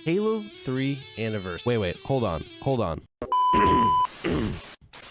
Halo 3 Anniversary. Wait, hold on.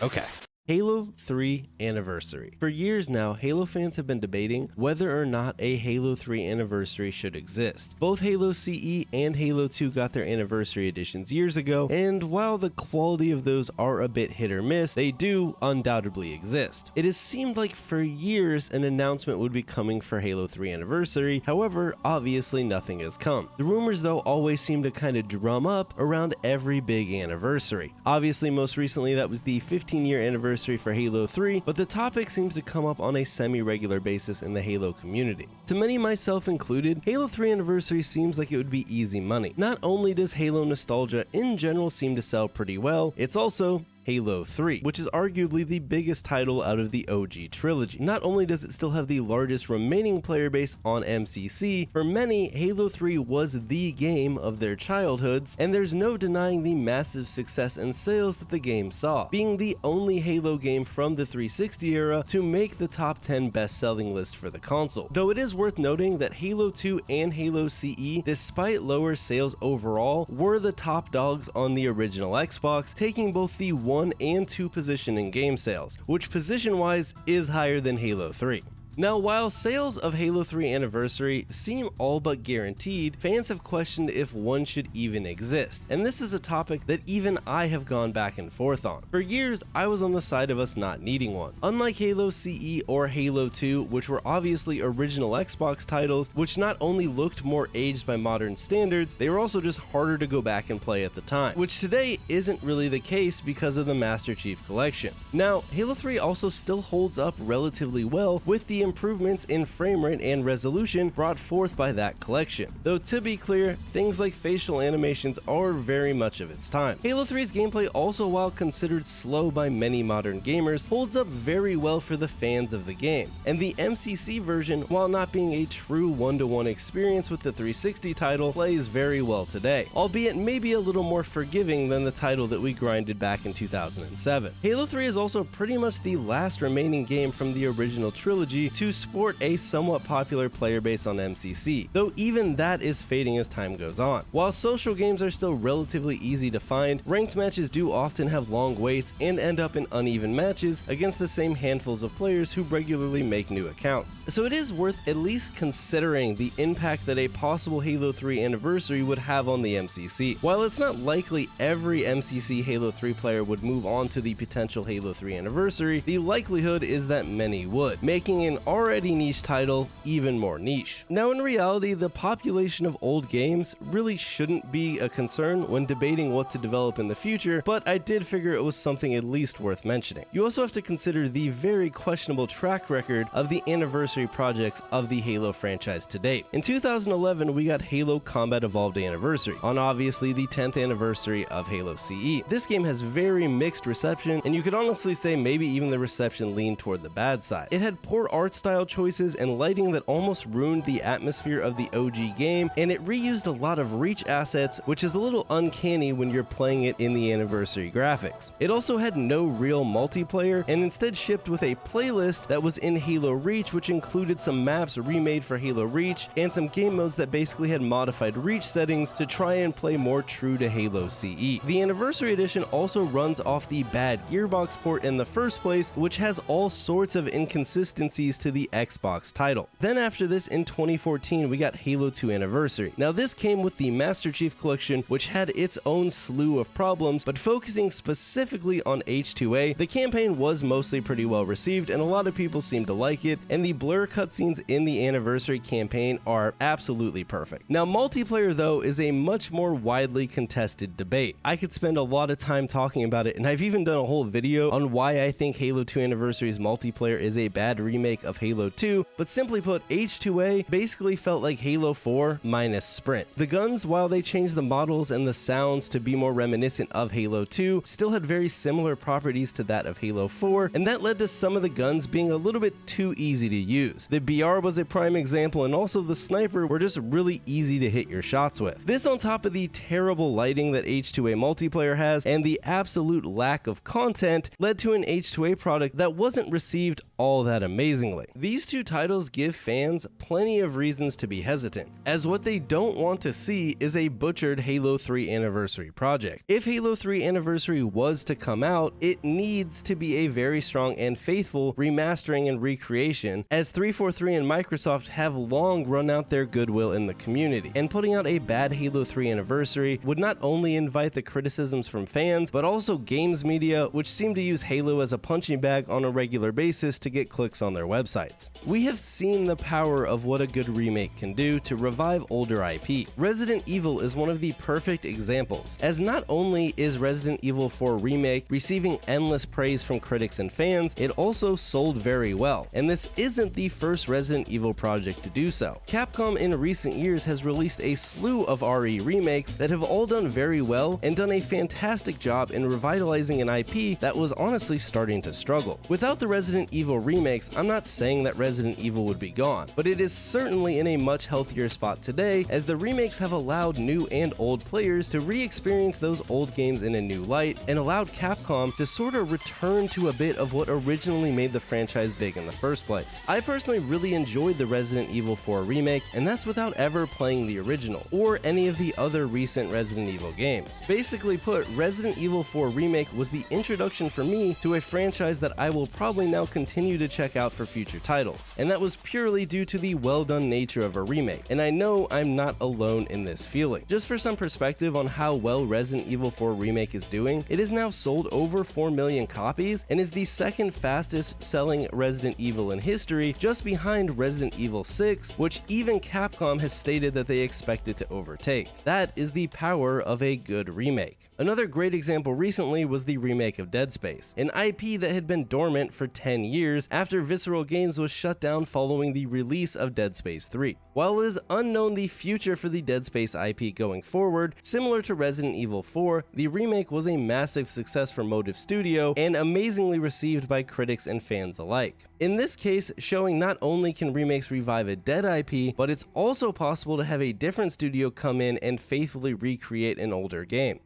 Okay. Halo 3 Anniversary. For years now, Halo fans have been debating whether or not a Halo 3 Anniversary should exist. Both Halo CE and Halo 2 got their Anniversary editions years ago, and while the quality of those are a bit hit or miss, they do undoubtedly exist. It has seemed like for years an announcement would be coming for Halo 3 Anniversary, however, obviously nothing has come. The rumors though always seem to kind of drum up around every big anniversary. Obviously, most recently that was the 15-year anniversary for Halo 3, but the topic seems to come up on a semi-regular basis in the Halo community. To many, myself included, Halo 3 Anniversary seems like it would be easy money. Not only does Halo nostalgia in general seem to sell pretty well, it's also Halo 3, which is arguably the biggest title out of the OG trilogy. Not only does it still have the largest remaining player base on MCC, for many, Halo 3 was the game of their childhoods, and there's no denying the massive success and sales that the game saw, being the only Halo game from the 360 era to make the top 10 best-selling list for the console. Though it is worth noting that Halo 2 and Halo CE, despite lower sales overall, were the top dogs on the original Xbox, taking both the 1 and 2 position in game sales, which position-wise is higher than Halo 3. Now, while sales of Halo 3 Anniversary seem all but guaranteed, fans have questioned if one should even exist, and this is a topic that even I have gone back and forth on. For years, I was on the side of us not needing one. Unlike Halo CE or Halo 2, which were obviously original Xbox titles, which not only looked more aged by modern standards, they were also just harder to go back and play at the time, which today isn't really the case because of the Master Chief Collection. Now, Halo 3 also still holds up relatively well with the improvements in frame rate and resolution brought forth by that collection. Though to be clear, things like facial animations are very much of its time. Halo 3's gameplay also, while considered slow by many modern gamers, holds up very well for the fans of the game. And the MCC version, while not being a true one-to-one experience with the 360 title, plays very well today, albeit maybe a little more forgiving than the title that we grinded back in 2007. Halo 3 is also pretty much the last remaining game from the original trilogy to sport a somewhat popular player base on MCC, though even that is fading as time goes on. While social games are still relatively easy to find, ranked matches do often have long waits and end up in uneven matches against the same handfuls of players who regularly make new accounts. So it is worth at least considering the impact that a possible Halo 3 Anniversary would have on the MCC. While it's not likely every MCC Halo 3 player would move on to the potential Halo 3 Anniversary, the likelihood is that many would, making an already niche title even more niche. Now, in reality, the population of old games really shouldn't be a concern when debating what to develop in the future, but I did figure it was something at least worth mentioning. You also have to consider the very questionable track record of the anniversary projects of the Halo franchise to date. In 2011, we got Halo Combat Evolved Anniversary, on obviously the 10th anniversary of Halo CE. This game has very mixed reception, and you could honestly say maybe even the reception leaned toward the bad side. It had poor art style choices and lighting that almost ruined the atmosphere of the OG game, and it reused a lot of Reach assets, which is a little uncanny when you're playing it in the anniversary graphics. It also had no real multiplayer, and instead shipped with a playlist that was in Halo Reach, which included some maps remade for Halo Reach, and some game modes that basically had modified Reach settings to try and play more true to Halo CE. The Anniversary Edition also runs off the bad Gearbox port in the first place, which has all sorts of inconsistencies to the Xbox title. Then after this, in 2014, we got Halo 2 Anniversary. Now this came with the Master Chief Collection, which had its own slew of problems, but focusing specifically on H2A, the campaign was mostly pretty well received and a lot of people seemed to like it, and the blur cutscenes in the Anniversary campaign are absolutely perfect. Now multiplayer though is a much more widely contested debate. I could spend a lot of time talking about it, and I've even done a whole video on why I think Halo 2 Anniversary's multiplayer is a bad remake of Halo 2, but simply put, H2A basically felt like Halo 4 minus Sprint. The guns, while they changed the models and the sounds to be more reminiscent of Halo 2, still had very similar properties to that of Halo 4, and that led to some of the guns being a little bit too easy to use. The BR was a prime example, and also the sniper were just really easy to hit your shots with. This on top of the terrible lighting that H2A multiplayer has, and the absolute lack of content, led to an H2A product that wasn't received all that amazingly. strongly. These two titles give fans plenty of reasons to be hesitant, as what they don't want to see is a butchered Halo 3 Anniversary project. If Halo 3 Anniversary was to come out, it needs to be a very strong and faithful remastering and recreation, as 343 and Microsoft have long run out their goodwill in the community, and putting out a bad Halo 3 Anniversary would not only invite the criticisms from fans, but also games media, which seem to use Halo as a punching bag on a regular basis to get clicks on their websites. We have seen the power of what a good remake can do to revive older IP. Resident Evil is one of the perfect examples, as not only is Resident Evil 4 Remake receiving endless praise from critics and fans, it also sold very well, and this isn't the first Resident Evil project to do so. Capcom in recent years has released a slew of RE remakes that have all done very well and done a fantastic job in revitalizing an IP that was honestly starting to struggle. Without the Resident Evil remakes, I'm not saying that Resident Evil would be gone, but it is certainly in a much healthier spot today, as the remakes have allowed new and old players to re-experience those old games in a new light, and allowed Capcom to sort of return to a bit of what originally made the franchise big in the first place. I personally really enjoyed the Resident Evil 4 remake, and that's without ever playing the original, or any of the other recent Resident Evil games. Basically put, Resident Evil 4 Remake was the introduction for me to a franchise that I will probably now continue to check out for future titles, and that was purely due to the well done nature of a remake, and I know I'm not alone in this feeling. Just for some perspective on how well Resident Evil 4 Remake is doing, it has now sold over 4 million copies and is the second fastest selling Resident Evil in history, just behind Resident Evil 6, which even Capcom has stated that they expect it to overtake. That is the power of a good remake. Another great example recently was the remake of Dead Space, an IP that had been dormant for 10 years after Visceral Games was shut down following the release of Dead Space 3. While it is unknown the future for the Dead Space IP going forward, similar to Resident Evil 4, the remake was a massive success for Motive Studio and amazingly received by critics and fans alike. In this case, showing not only can remakes revive a dead IP, but it's also possible to have a different studio come in and faithfully recreate an older game.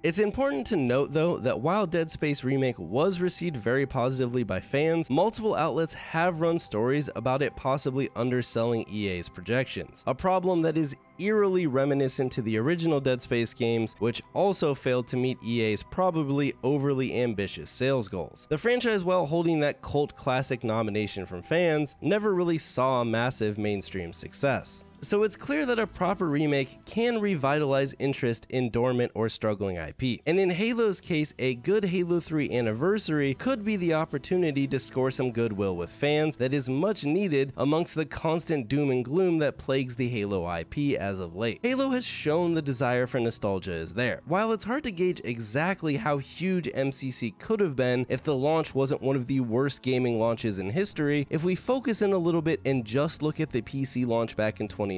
It's important to note though that while Dead Space Remake was received very positively by fans, multiple outlets have run stories about it possibly underselling EA's projections, a problem that is eerily reminiscent to the original Dead Space games, which also failed to meet EA's probably overly ambitious sales goals. The franchise, while holding that cult classic nomination from fans, never really saw a massive mainstream success. So it's clear that a proper remake can revitalize interest in dormant or struggling IP. And in Halo's case, a good Halo 3 Anniversary could be the opportunity to score some goodwill with fans that is much needed amongst the constant doom and gloom that plagues the Halo IP as of late. Halo has shown the desire for nostalgia is there. While it's hard to gauge exactly how huge MCC could have been if the launch wasn't one of the worst gaming launches in history, if we focus in a little bit and just look at the PC launch back in 2019,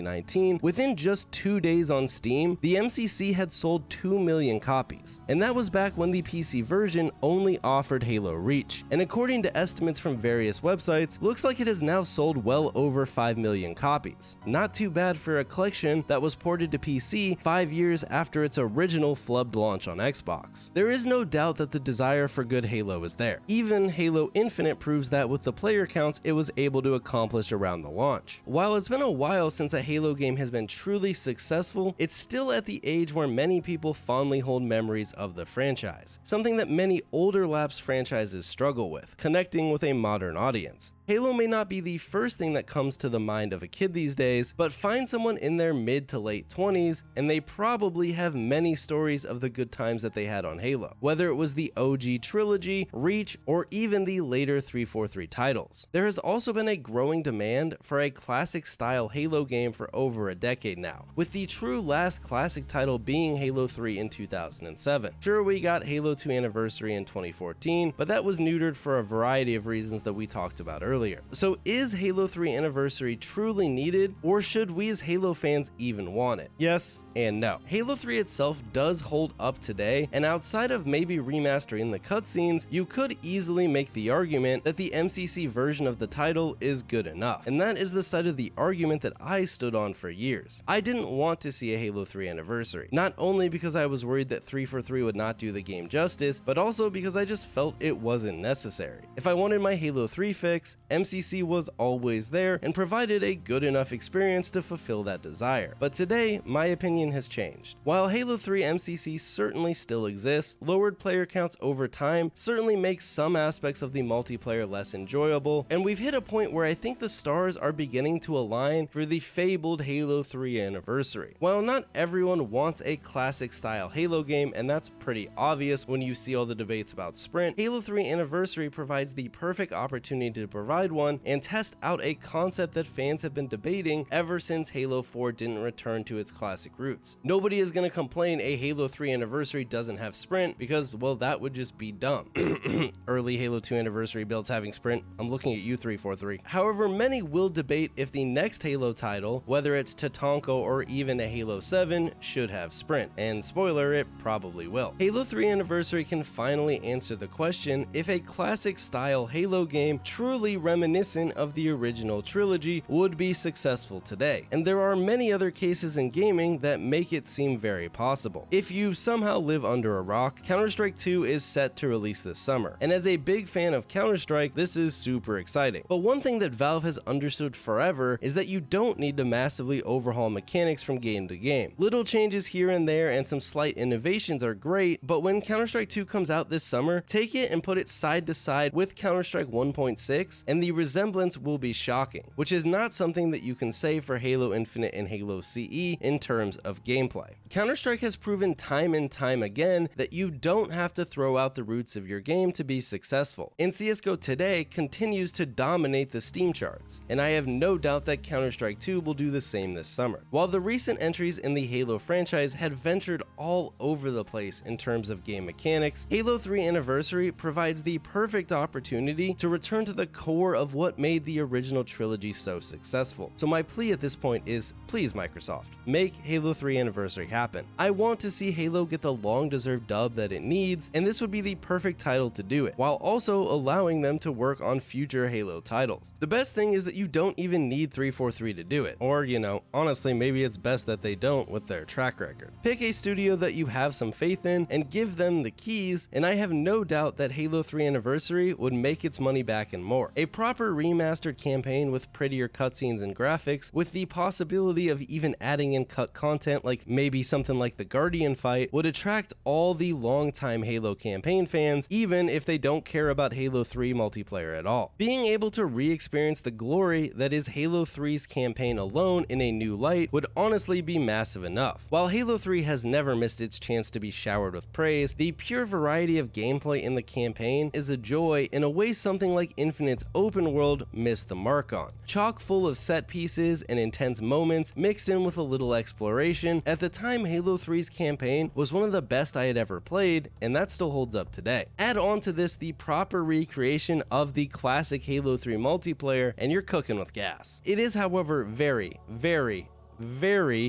within just 2 days on Steam, the MCC had sold 2 million copies. And that was back when the PC version only offered Halo Reach. And according to estimates from various websites, looks like it has now sold well over 5 million copies. Not too bad for a collection that was ported to PC 5 years after its original flubbed launch on Xbox. There is no doubt that the desire for good Halo is there. Even Halo Infinite proves that with the player counts it was able to accomplish around the launch. While it's been a while since a Halo game has been truly successful, it's still at the age where many people fondly hold memories of the franchise, something that many older lapsed franchises struggle with, connecting with a modern audience. Halo may not be the first thing that comes to the mind of a kid these days, but find someone in their mid to late 20s and they probably have many stories of the good times that they had on Halo, whether it was the OG trilogy, Reach, or even the later 343 titles. There has also been a growing demand for a classic style Halo game for over a decade now, with the true last classic title being Halo 3 in 2007. Sure, we got Halo 2 Anniversary in 2014, but that was neutered for a variety of reasons that we talked about earlier. earlier. So is Halo 3 Anniversary truly needed, or should we as Halo fans even want it? Yes and no. Halo 3 itself does hold up today, and outside of maybe remastering the cutscenes, you could easily make the argument that the MCC version of the title is good enough, and that is the side of the argument that I stood on for years. I didn't want to see a Halo 3 Anniversary, not only because I was worried that 343 would not do the game justice, but also because I just felt it wasn't necessary. If I wanted my Halo 3 fix, MCC was always there and provided a good enough experience to fulfill that desire. But today, my opinion has changed. While Halo 3 MCC certainly still exists, lowered player counts over time certainly makes some aspects of the multiplayer less enjoyable, and we've hit a point where I think the stars are beginning to align for the fabled Halo 3 Anniversary. While not everyone wants a classic style Halo game, and that's pretty obvious when you see all the debates about Sprint, Halo 3 Anniversary provides the perfect opportunity to provide one and test out a concept that fans have been debating ever since Halo 4 didn't return to its classic roots. Nobody is going to complain a Halo 3 Anniversary doesn't have Sprint because, well, that would just be dumb. Early Halo 2 Anniversary builds having Sprint, I'm looking at you 343. However, many will debate if the next Halo title, whether it's Tatanka or even a Halo 7, should have Sprint, and spoiler, it probably will. Halo 3 Anniversary can finally answer the question if a classic style Halo game truly reminiscent of the original trilogy would be successful today, and there are many other cases in gaming that make it seem very possible. If you somehow live under a rock, Counter-Strike 2 is set to release this summer, and as a big fan of Counter-Strike, this is super exciting. But one thing that Valve has understood forever is that you don't need to massively overhaul mechanics from game to game. Little changes here and there and some slight innovations are great, but when Counter-Strike 2 comes out this summer, take it and put it side to side with Counter-Strike 1.6, and the resemblance will be shocking, which is not something that you can say for Halo Infinite and Halo CE in terms of gameplay. Counter-Strike has proven time and time again that you don't have to throw out the roots of your game to be successful, and CSGO today continues to dominate the Steam charts, and I have no doubt that Counter-Strike 2 will do the same this summer. While the recent entries in the Halo franchise had ventured all over the place in terms of game mechanics, Halo 3 Anniversary provides the perfect opportunity to return to the core of what made the original trilogy so successful. So my plea at this point is, please Microsoft, make Halo 3 Anniversary happen. I want to see Halo get the long-deserved dub that it needs, and this would be the perfect title to do it, while also allowing them to work on future Halo titles. The best thing is that you don't even need 343 to do it, or honestly, maybe it's best that they don't with their track record. Pick a studio that you have some faith in and give them the keys, and I have no doubt that Halo 3 Anniversary would make its money back and more. A proper remastered campaign with prettier cutscenes and graphics, with the possibility of even adding in cut content like maybe something like the Guardian fight, would attract all the longtime Halo campaign fans, even if they don't care about Halo 3 multiplayer at all. Being able to re-experience the glory that is Halo 3's campaign alone in a new light would honestly be massive enough. While Halo 3 has never missed its chance to be showered with praise, the pure variety of gameplay in the campaign is a joy in a way something like Infinite's open world missed the mark on. Chock full of set pieces and intense moments mixed in with a little exploration, at the time Halo 3's campaign was one of the best I had ever played, and that still holds up today. Add on to this the proper recreation of the classic Halo 3 multiplayer, and you're cooking with gas. It is, however, very,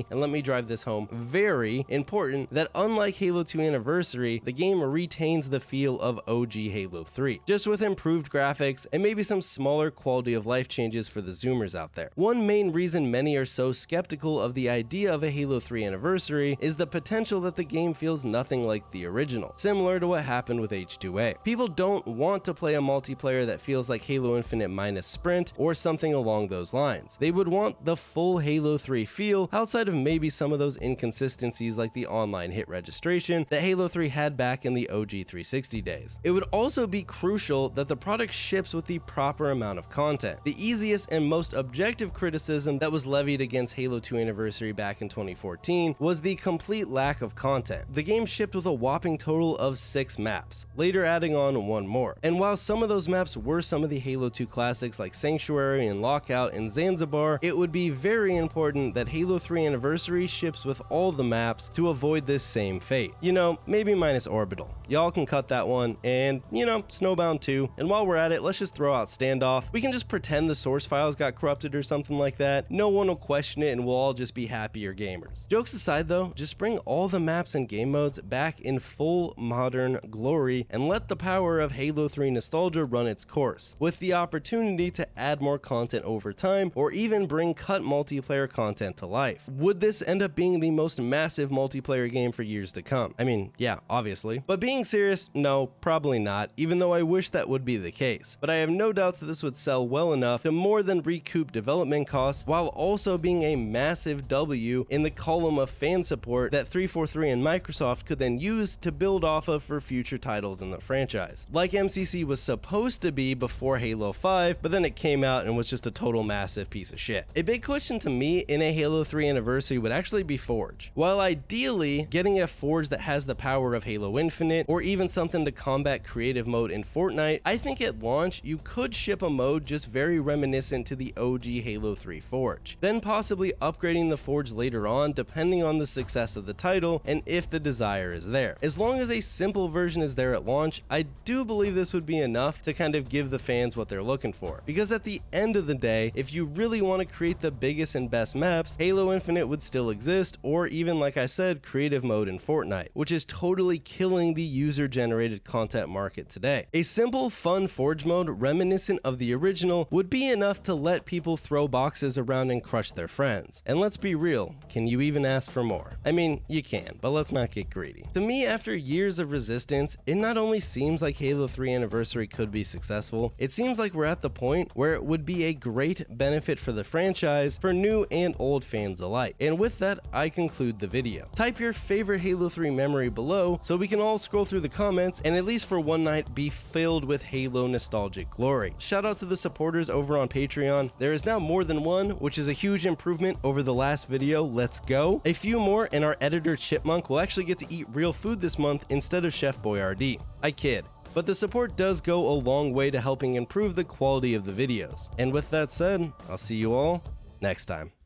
and let me drive this home, very important that unlike Halo 2 Anniversary, the game retains the feel of OG Halo 3, just with improved graphics and maybe some smaller quality of life changes for the Zoomers out there. One main reason many are so skeptical of the idea of a Halo 3 Anniversary is the potential that the game feels nothing like the original, similar to what happened with H2A. People don't want to play a multiplayer that feels like Halo Infinite minus Sprint or something along those lines. They would want the full Halo 3 feel outside of maybe some of those inconsistencies like the online hit registration that Halo 3 had back in the OG 360 days. It would also be crucial that the product ships with the proper amount of content. The easiest and most objective criticism that was levied against Halo 2 Anniversary back in 2014 was the complete lack of content. The game shipped with a whopping total of 6 maps, later adding on 1 more. And while some of those maps were some of the Halo 2 classics like Sanctuary and Lockout and Zanzibar, it would be very important that that Halo 3 Anniversary ships with all the maps to avoid this same fate. You know, maybe minus Orbital. Y'all can cut that one, and, you know, Snowbound too. And while we're at it, let's just throw out Standoff. We can just pretend the source files got corrupted or something like that. No one will question it, and we'll all just be happier gamers. Jokes aside though, just bring all the maps and game modes back in full modern glory and let the power of Halo 3 nostalgia run its course, with the opportunity to add more content over time or even bring cut multiplayer content to life. Would this end up being the most massive multiplayer game for years to come? I mean, yeah, obviously. But being serious, no, probably not, even though I wish that would be the case. But I have no doubts that this would sell well enough to more than recoup development costs, while also being a massive W in the column of fan support that 343 and Microsoft could then use to build off of for future titles in the franchise. Like MCC was supposed to be before Halo 5, but then it came out and was just a total massive piece of shit. A big question to me in a Halo 3 Anniversary would actually be Forge. While ideally, getting a Forge that has the power of Halo Infinite, or even something to combat creative mode in Fortnite, I think at launch, you could ship a mode just very reminiscent to the OG Halo 3 Forge, then possibly upgrading the Forge later on depending on the success of the title and if the desire is there. As long as a simple version is there at launch, I do believe this would be enough to kind of give the fans what they're looking for. Because at the end of the day, if you really want to create the biggest and best maps, Halo Infinite would still exist, or even, like I said, creative mode in Fortnite, which is totally killing the user-generated content market today. A simple, fun Forge mode reminiscent of the original would be enough to let people throw boxes around and crush their friends. And let's be real, can you even ask for more? I mean, you can, but let's not get greedy. To me, after years of resistance, it not only seems like Halo 3 Anniversary could be successful, it seems like we're at the point where it would be a great benefit for the franchise for new and old fans alike. And with that, I conclude the video. Type your favorite Halo 3 memory below so we can all scroll through the comments and at least for one night be filled with Halo nostalgic glory. Shout out to the supporters over on Patreon. There is now more than one, which is a huge improvement over the last video. Let's go. A few more and our editor Chipmunk will actually get to eat real food this month instead of Chef Boyardee. I kid. But the support does go a long way to helping improve the quality of the videos. And with that said, I'll see you all next time.